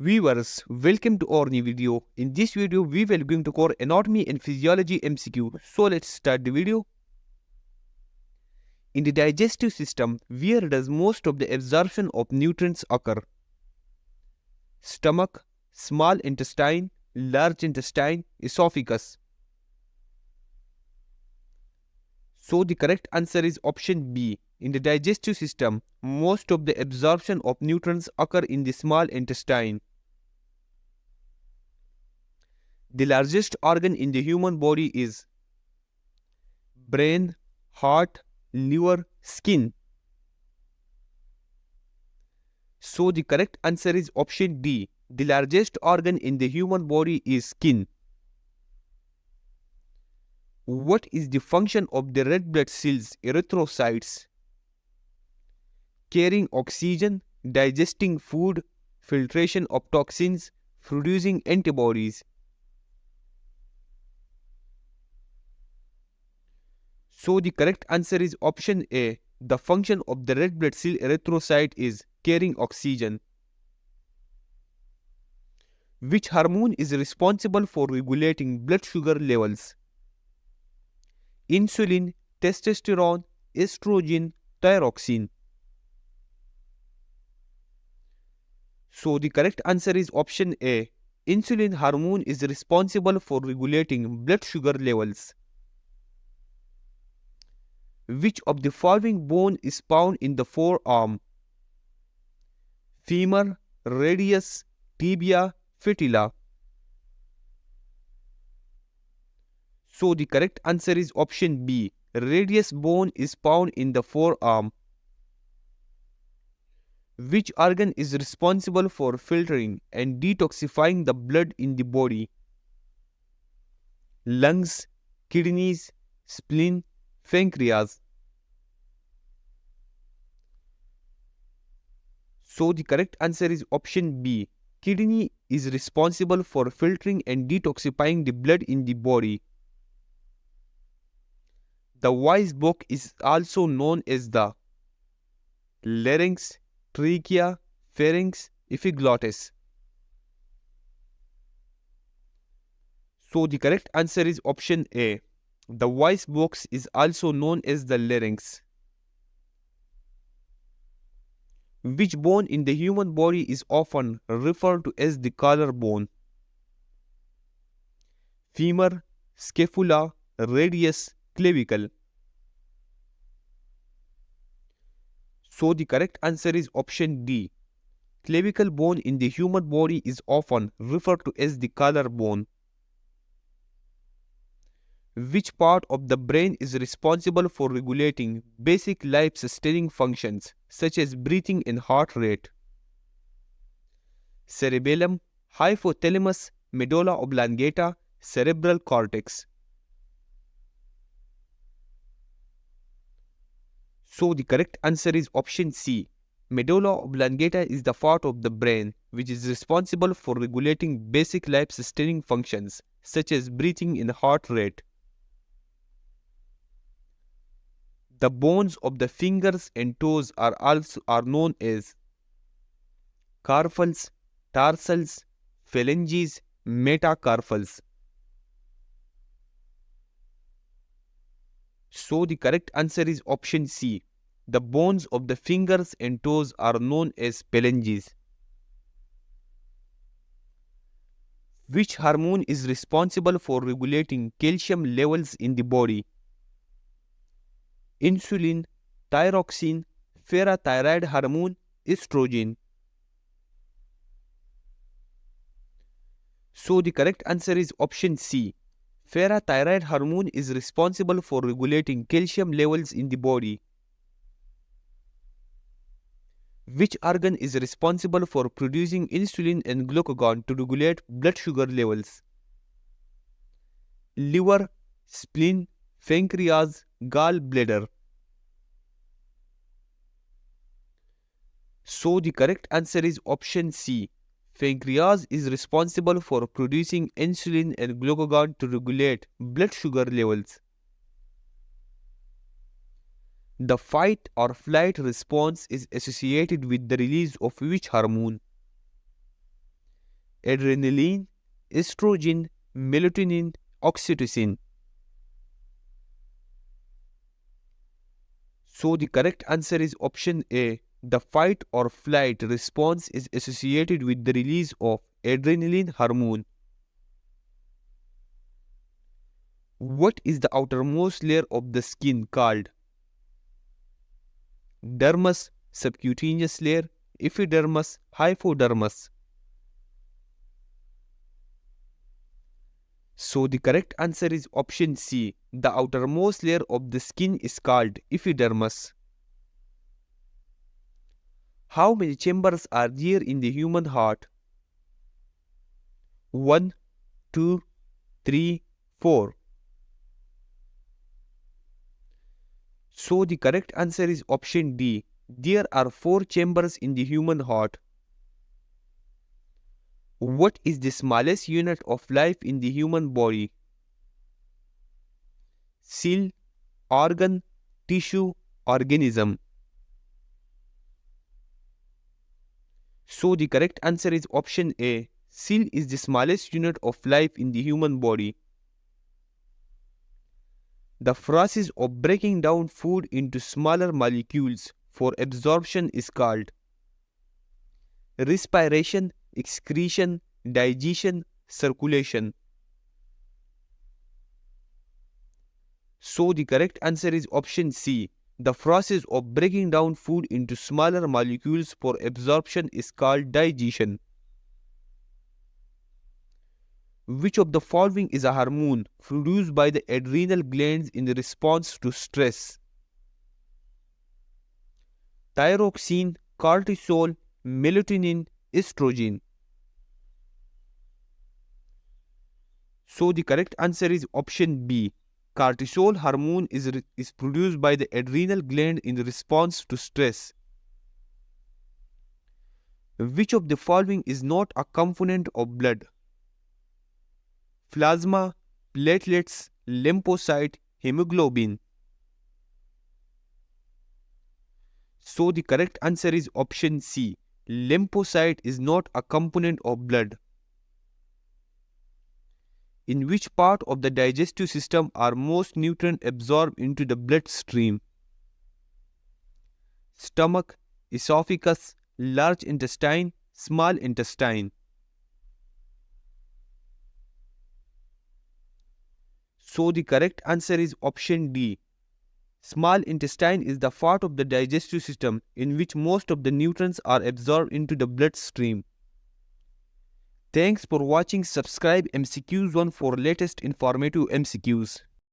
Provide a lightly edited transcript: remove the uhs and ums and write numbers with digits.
Viewers, welcome to our new video. In this video, we will going to cover anatomy and physiology MCQ. So let's start the video. In the digestive system, where does most of the absorption of nutrients occur? Stomach, small intestine, large intestine, esophagus. So the correct answer is option B. In the digestive system, most of the absorption of nutrients occur in the small intestine. The largest organ in the human body is brain, heart, liver, skin. So the correct answer is option D. The largest organ in the human body is skin. What is the function of the red blood cells, erythrocytes? Carrying oxygen, digesting food, filtration of toxins, producing antibodies. So the correct answer is option A. The function of the red blood cell erythrocyte is carrying oxygen. Which hormone is responsible for regulating blood sugar levels? Insulin, testosterone, estrogen, thyroxine. So the correct answer is option A. Insulin hormone is responsible for regulating blood sugar levels. Which of the following bone is found in the forearm? Femur, radius, tibia, fetula. So the correct answer is option B. Radius bone is found in the forearm. Which organ is responsible for filtering and detoxifying the blood in the body? Lungs, kidneys, spleen, pancreas. So the correct answer is option B. Kidney is responsible for filtering and detoxifying the blood in the body. The voice box is also known as the larynx, trachea, pharynx, epiglottis. So the correct answer is option A. The voice box is also known as the larynx. Which bone in the human body is often referred to as the collarbone? Femur, scapula, radius, clavicle. So the correct answer is option D. Clavicle bone in the human body is often referred to as the collarbone. Which part of the brain is responsible for regulating basic life-sustaining functions such as breathing and heart rate? Cerebellum, hypothalamus, medulla oblongata, cerebral cortex. So the correct answer is option C. Medulla oblongata is the part of the brain which is responsible for regulating basic life-sustaining functions such as breathing and heart rate. The bones of the fingers and toes are known as carpals, tarsals, phalanges, metacarpals. So the correct answer is option C. The bones of the fingers and toes are known as phalanges. Which hormone is responsible for regulating calcium levels in the body? Insulin, thyroxine, parathyroid hormone, estrogen. So the correct answer is option C. Parathyroid hormone is responsible for regulating calcium levels in the body. Which organ is responsible for producing insulin and glucagon to regulate blood sugar levels? Liver, spleen, pancreas, gallbladder. So the correct answer is option C. Pancreas is responsible for producing insulin and glucagon to regulate blood sugar levels. The fight or flight response is associated with the release of which hormone? adrenaline, estrogen, melatonin, oxytocin. So the correct answer is option A. The fight or flight response is associated with the release of adrenaline hormone. What is the outermost layer of the skin called? Dermis, subcutaneous layer, epidermis, hypodermis. So the correct answer is option C. The outermost layer of the skin is called epidermis. How many chambers are there in the human heart? 1, 2, 3, 4. So the correct answer is option D. There are 4 chambers in the human heart. What is the smallest unit of life in the human body? Cell, organ, tissue, organism. So the correct answer is option A. Cell is the smallest unit of life in the human body. The process of breaking down food into smaller molecules for absorption is called respiration, excretion, digestion, circulation. So the correct answer is option C. The process of breaking down food into smaller molecules for absorption is called digestion. Which of the following is a hormone produced by the adrenal glands in response to stress? Thyroxine, cortisol, melatonin, estrogen. So the correct answer is option B. Cortisol hormone is produced by the adrenal gland in response to stress. Which of the following is not a component of blood? Plasma, platelets, lymphocyte, hemoglobin. So the correct answer is option C. Lymphocyte is not a component of blood. In which part of the digestive system are most nutrients absorbed into the bloodstream? Stomach, esophagus, large intestine, small intestine. So the correct answer is option D. Small intestine is the part of the digestive system in which most of the nutrients are absorbed into the bloodstream. Thanks for watching. Subscribe MCQs1 for latest informative MCQs.